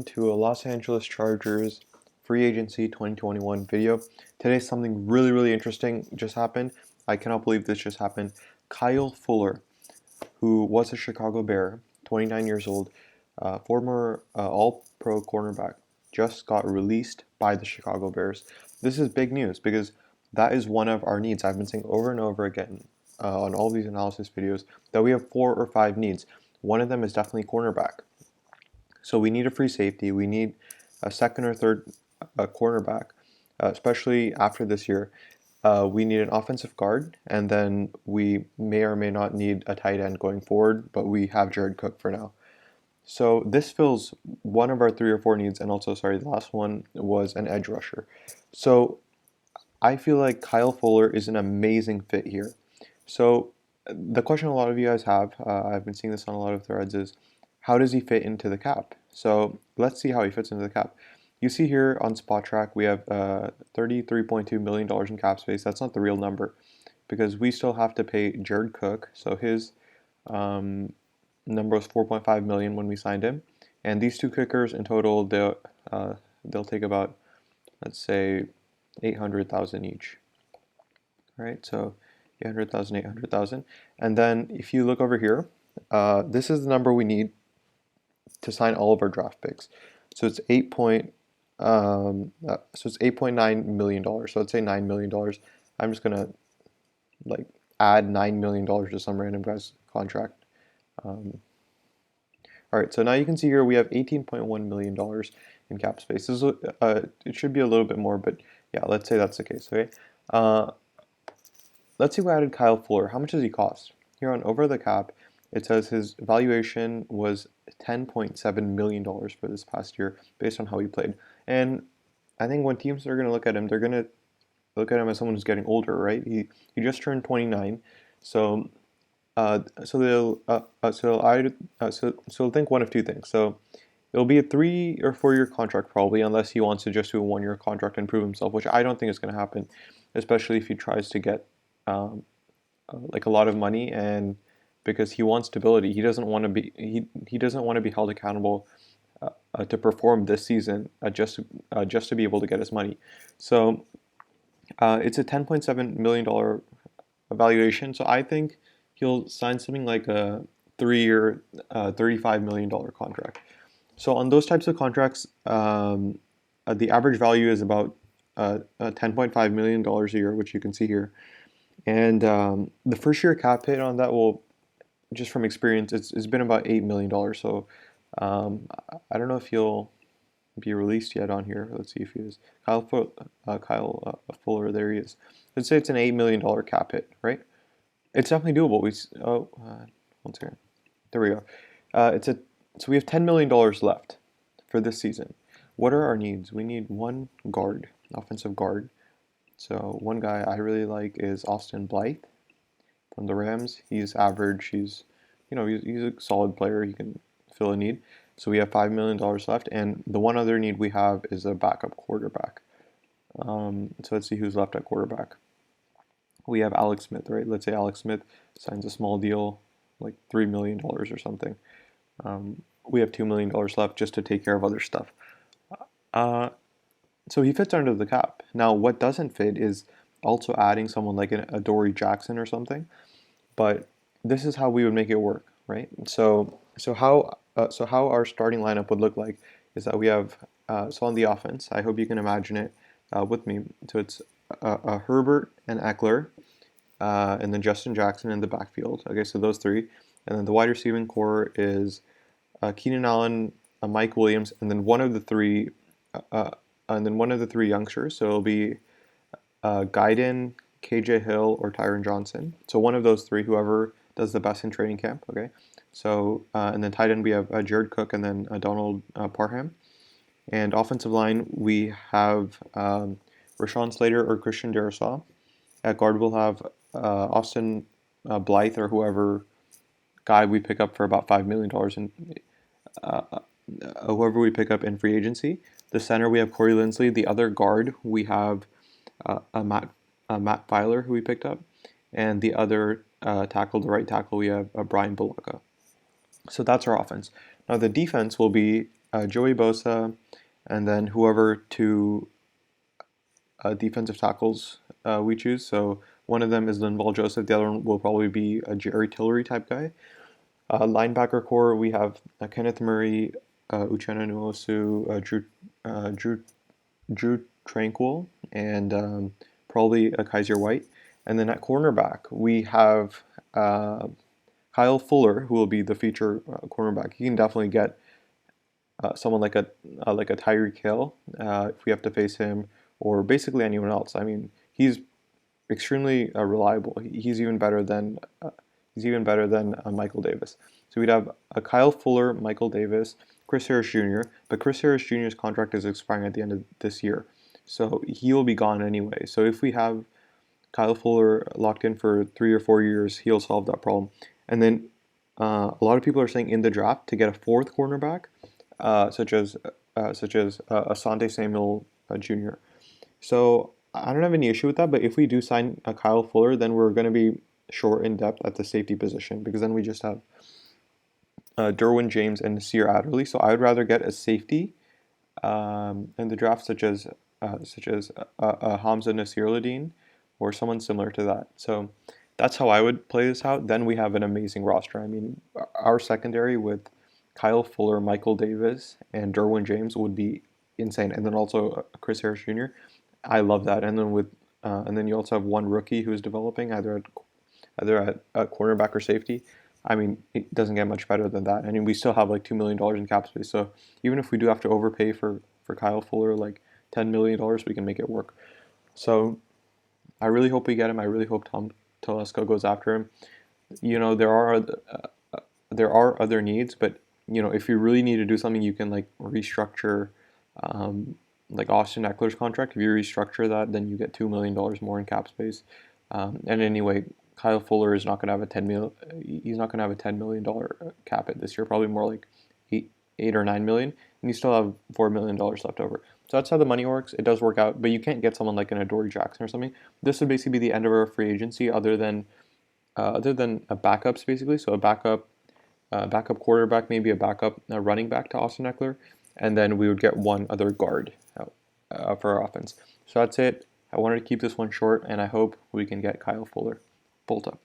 To a Los Angeles Chargers free agency 2021 video. Today something really interesting just happened. I cannot believe this just happened. Kyle Fuller, who was a Chicago Bear, 29 years old, former All-Pro cornerback, just got released by the Chicago Bears. This is big news because that is one of our needs. I've been saying over and over again on all these analysis videos that we have 4 or 5 needs. One of them is definitely cornerback. So we need a free safety. We need a second or third cornerback, especially after this year. We need an offensive guard, and then we may or may not need a tight end going forward, but we have Jared Cook for now. So this fills one of our 3 or 4 needs, and also, sorry, the last one was an edge rusher. So I feel like Kyle Fuller is an amazing fit here. So the question a lot of you guys have, I've been seeing this on a lot of threads, is how does he fit into the cap? So let's see how he fits into the cap. You see here on Spot Track we have $33.2 million in cap space. That's not the real number because we still have to pay Jared Cook. So his number was $4.5 million when we signed him. And these two kickers in total, they'll take about, let's say, $800,000 each. All right, so 800,000, 800,000. And then if you look over here, this is the number we need to sign all of our draft picks. So it's $8.9 million. So let's say $9 million. I'm just gonna like add $9 million to some random guy's contract. All right, so now you can see here we have $18.1 million in cap space. This is, it should be a little bit more, but yeah, let's say that's the case. Okay. Let's see we added Kyle Fuller. How much does he cost? Here on Over the Cap, it says his valuation was $10.7 million for this past year based on how he played. And I think when teams are going to look at him, they're going to look at him as someone who's getting older, right? He just turned 29, so they'll think one of two things. So it'll be a 3 or 4 year contract probably, unless he wants to just do a 1 year contract and prove himself, which I don't think is going to happen, especially if he tries to get like a lot of money, and because he wants stability. He doesn't want to be he doesn't want to be held accountable to perform this season just to be able to get his money. So it's a $10.7 million valuation. So I think he'll sign something like a 3-year, $35 million contract. So on those types of contracts, the average value is about $10.5 million a year, which you can see here. And the first year cap hit on that will, just from experience, it's been about $8 million. So I don't know if he'll be released yet on here. Let's see if he is. Kyle Fuller, there he is. Let's say it's an $8 million cap hit, right? It's definitely doable. One second. There we go. So we have $10 million left for this season. What are our needs? We need one guard, offensive guard. So one guy I really like is Austin Blythe from the Rams. He's average. He's a solid player. He can fill a need. So we have $5 million left, and the one other need we have is a backup quarterback. So let's see who's left at quarterback. We have Alex Smith, right? Let's say Alex Smith signs a small deal, like $3 million or something. We have $2 million left just to take care of other stuff. So he fits under the cap. Now, what doesn't fit is also adding someone like a Dory Jackson or something. But this is how we would make it work, right? So how our starting lineup would look like is that we have so on the offense. I hope you can imagine it with me. So it's Herbert and Eckler, and then Justin Jackson in the backfield. Okay, so those three, and then the wide receiving core is Keenan Allen, Mike Williams, and then one of the three. One of the three youngsters, so it'll be Guyton, KJ Hill, or Tyron Johnson. So one of those three, whoever does the best in training camp. Okay. So and then tight end we have Jared Cook and then Donald Parham. And offensive line we have Rashawn Slater or Christian Darrisaw. At guard we'll have Austin Blythe or whoever guy we pick up for about $5 million in whoever we pick up in free agency. The center we have Corey Linsley. The other guard we have Matt Filer, who we picked up, and the other tackle, the right tackle, we have Brian Bulaga. So that's our offense. Now the defense will be Joey Bosa, and then whoever two defensive tackles we choose. So one of them is Linval Joseph. The other one will probably be a Jerry Tillery type guy. Linebacker core, we have Kenneth Murray, Uchenna Nwosu, Drew Tranquil, and probably a Kaiser White. And then at cornerback, we have Kyle Fuller, who will be the feature cornerback. You can definitely get someone like a Tyreek Hill if we have to face him, or basically anyone else. I mean, he's extremely reliable. He's even better than Michael Davis. So we'd have a Kyle Fuller, Michael Davis, Chris Harris Jr. But Chris Harris Jr.'s contract is expiring at the end of this year, so he will be gone anyway. So if we have Kyle Fuller locked in for 3 or 4 years, he'll solve that problem. And then a lot of people are saying in the draft to get a fourth cornerback, such as Asante Samuel Jr. So I don't have any issue with that. But if we do sign a Kyle Fuller, then we're going to be short in depth at the safety position because then we just have Derwin James and Nasir Adderley. So I would rather get a safety in the draft, such as Hamza Nasir or someone similar to that. So that's how I would play this out. Then we have an amazing roster. I mean, our secondary with Kyle Fuller, Michael Davis, and Derwin James would be insane. And then also Chris Harris Jr. I love that. And then you also have one rookie who's developing either at cornerback or safety. I mean, it doesn't get much better than that. I mean, we still have like $2 million in cap space. So even if we do have to overpay for Kyle Fuller, like $10 million, we can make it work. So I really hope we get him. I really hope Tom Telesco goes after him. You know, there are other needs, but you know, if you really need to do something, you can like restructure, like Austin Eckler's contract. If you restructure that, then you get $2 million more in cap space. And anyway, Kyle Fuller is not going to have a He's not going to have a $10 million cap hit this year. Probably more like eight or 9 million, and you still have $4 million left over. So that's how the money works. It does work out, but you can't get someone like an Adoree Jackson or something. This would basically be the end of our free agency, other than a backups basically. So a backup quarterback, maybe a backup running back to Austin Eckler, and then we would get one other guard for our offense. So that's it. I wanted to keep this one short, and I hope we can get Kyle Fuller. Bolt up.